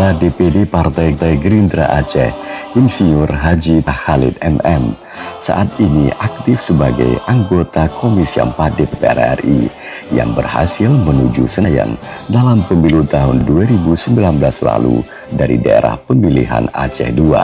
Ketua DPD Partai Gerindra Aceh, Insinyur Haji Khalid MM, saat ini aktif sebagai anggota Komisi 4 DPR RI yang berhasil menuju Senayan dalam pemilu tahun 2019 lalu dari daerah pemilihan Aceh II.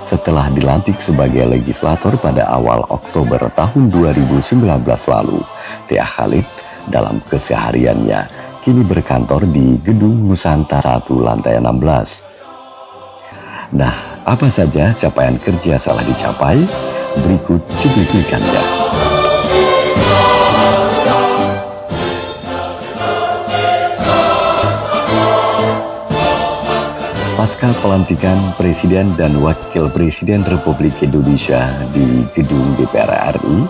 Setelah dilantik sebagai legislator pada awal Oktober tahun 2019 lalu, Tia Khalid dalam kesehariannya kini berkantor di Gedung Nusantara 1 lantai 16. Nah, apa saja capaian kerja telah dicapai? Berikut cuplikannya. Pasca pelantikan Presiden dan Wakil Presiden Republik Indonesia di Gedung DPR RI,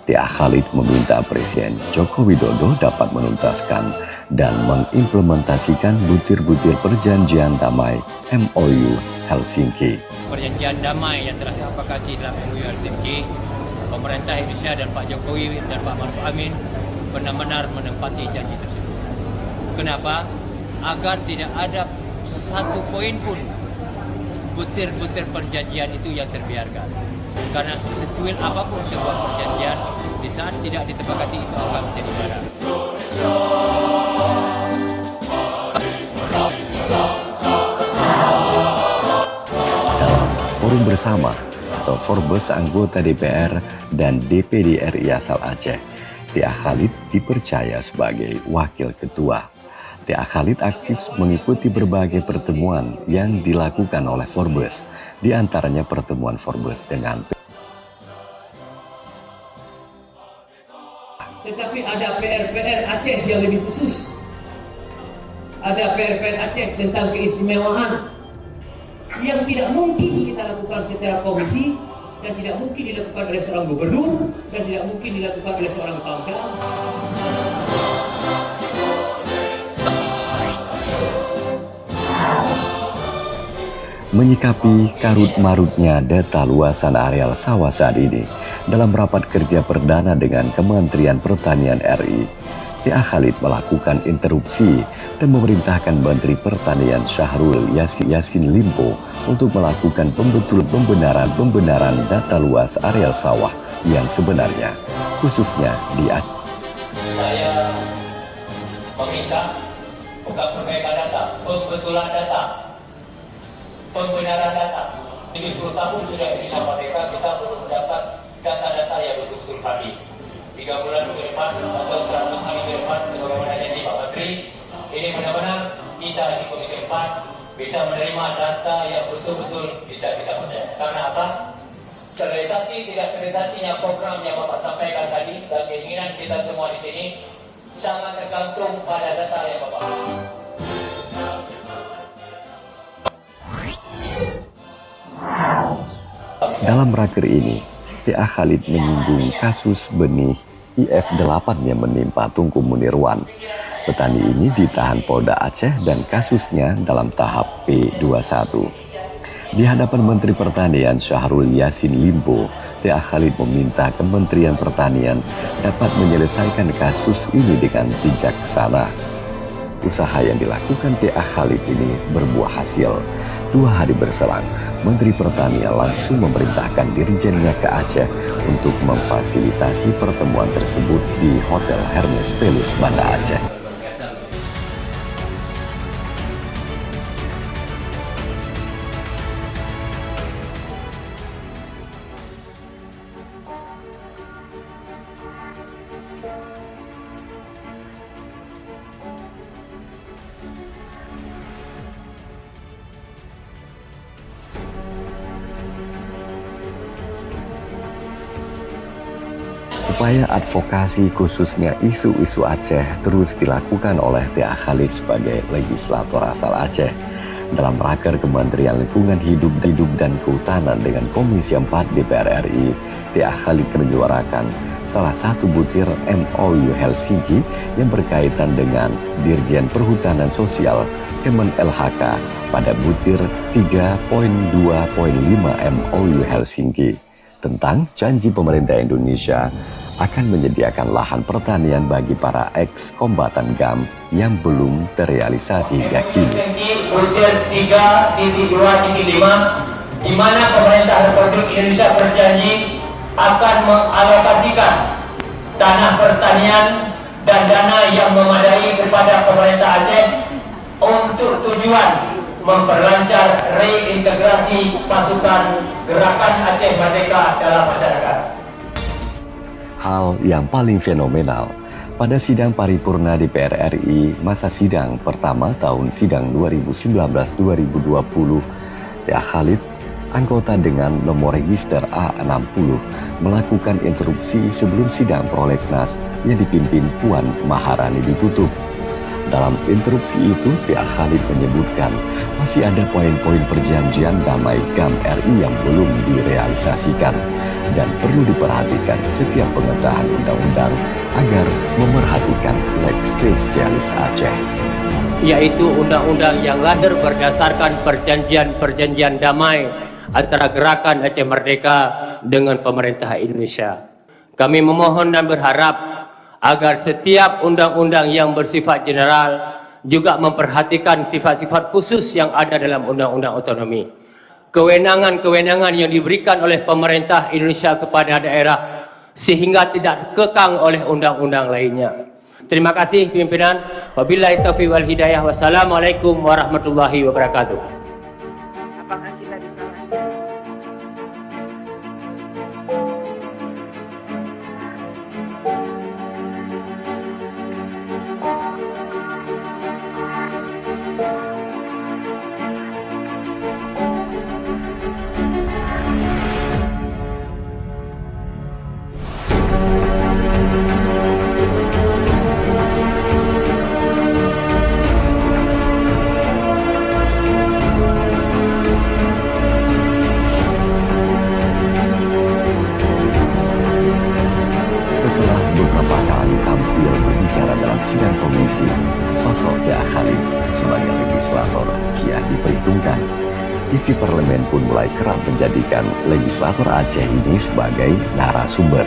Tia Khalid meminta Presiden Joko Widodo dapat menuntaskan dan mengimplementasikan butir-butir perjanjian damai MOU Helsinki. Perjanjian damai yang telah disepakati dalam MOU Helsinki, pemerintah Indonesia dan Pak Jokowi dan Pak Maruf Amin benar-benar menempati janji tersebut. Kenapa? Agar tidak ada satu poin pun butir-butir perjanjian itu yang terbiarkan. Karena secuil apapun sebuah perjanjian, di saat tidak ditepakati itu akan menjadi gagal. Dalam forum bersama atau Forbes anggota DPR dan DPD RI asal Aceh, Tia Khalid dipercaya sebagai wakil ketua. Tia Khalid aktif mengikuti berbagai pertemuan yang dilakukan oleh Forbes, di antaranya pertemuan Forbes dengan tetapi ada PR-PR Aceh yang lebih khusus. Ada PR-PR Aceh tentang keistimewaan yang tidak mungkin kita lakukan secara komisi dan tidak mungkin dilakukan oleh seorang gubernur dan tidak mungkin dilakukan oleh seorang pangdam. menyikapi karut-marutnya data luasan areal sawah saat ini dalam rapat kerja perdana dengan Kementerian Pertanian RI, Tia Khalid melakukan interupsi dan memerintahkan Menteri Pertanian Syahrul Yassin Limpo untuk melakukan pembenaran data luas areal sawah yang sebenarnya, khususnya di Aceh. Saya meminta bukan perbaikan data, pembetulan data, pembenaran data. 70 tahun sudah Indonesia merdeka, kita belum mendapat data-data yang betul-betul valid. 3 bulan ke depan atau 100 hari ke depan, sebagaimana janji Pak Menteri, ini benar-benar kita di Komisi 4 bisa menerima data yang betul-betul bisa kita percaya. Karena apa? Realisasi tidak realisasinya program yang Bapak sampaikan tadi dan keinginan kita semua di sini sangat tergantung pada data yang Bapak. Dalam raker ini, Tia Khalid menyinggung kasus benih IF8 yang menimpa Tungku Munirwan. Petani ini ditahan Polda Aceh dan kasusnya dalam tahap P21. Di hadapan Menteri Pertanian Syahrul Yassin Limpo, Tia Khalid meminta Kementerian Pertanian dapat menyelesaikan kasus ini dengan bijaksana. Usaha yang dilakukan Tia Khalid ini berbuah hasil. 2 hari berselang, Menteri Pertanian langsung memerintahkan dirjennya ke Aceh untuk memfasilitasi pertemuan tersebut di Hotel Hermes Palace, Banda Aceh. Upaya advokasi khususnya isu-isu Aceh terus dilakukan oleh Tia Khalid sebagai legislator asal Aceh. Dalam raker Kementerian Lingkungan Hidup dan Kehutanan dengan Komisi 4 DPR RI, Tia Khalid menyuarakan salah satu butir MOU Helsinki yang berkaitan dengan Dirjen Perhutanan Sosial Kemen LHK pada butir 3.2.5 MOU Helsinki tentang janji pemerintah Indonesia akan menyediakan lahan pertanian bagi para ex-kombatan GAM yang belum terrealisasi hingga kini. Butir 3.2.5 di mana pemerintah Republik Indonesia berjanji akan mengalokasikan tanah pertanian dan dana yang memadai kepada pemerintah Aceh untuk tujuan memperlancar reintegrasi pasukan Gerakan Aceh Merdeka dalam masyarakat. Hal yang paling fenomenal, pada sidang paripurna DPR RI masa sidang pertama tahun sidang 2019-2020, Tia Khalid, anggota dengan nomor register A60, melakukan interupsi sebelum sidang prolegnas yang dipimpin Puan Maharani ditutup. Dalam interupsi itu, Tia Khalid menyebutkan masih ada poin-poin perjanjian damai GAM RI yang belum direalisasikan dan perlu diperhatikan setiap pengesahan undang-undang agar memerhatikan lex spesialis Aceh, yaitu undang-undang yang lahir berdasarkan perjanjian-perjanjian damai antara Gerakan Aceh Merdeka dengan pemerintah Indonesia. Kami memohon dan berharap agar setiap undang-undang yang bersifat general juga memperhatikan sifat-sifat khusus yang ada dalam undang-undang otonomi. Kewenangan-kewenangan yang diberikan oleh pemerintah Indonesia kepada daerah sehingga tidak kekang oleh undang-undang lainnya. Terima kasih pimpinan. Wabillahi taufiq wal hidayah. Wassalamualaikum warahmatullahi wabarakatuh. Apakah kita bisa lanjut? Setelah beberapa kali tampil berbicara dalam sidang komisi, sosok Tia Khalid sebagai legislator kian diperhitungkan. TV Parlemen pun mulai kerap menjadikan legislator Aceh ini sebagai narasumber.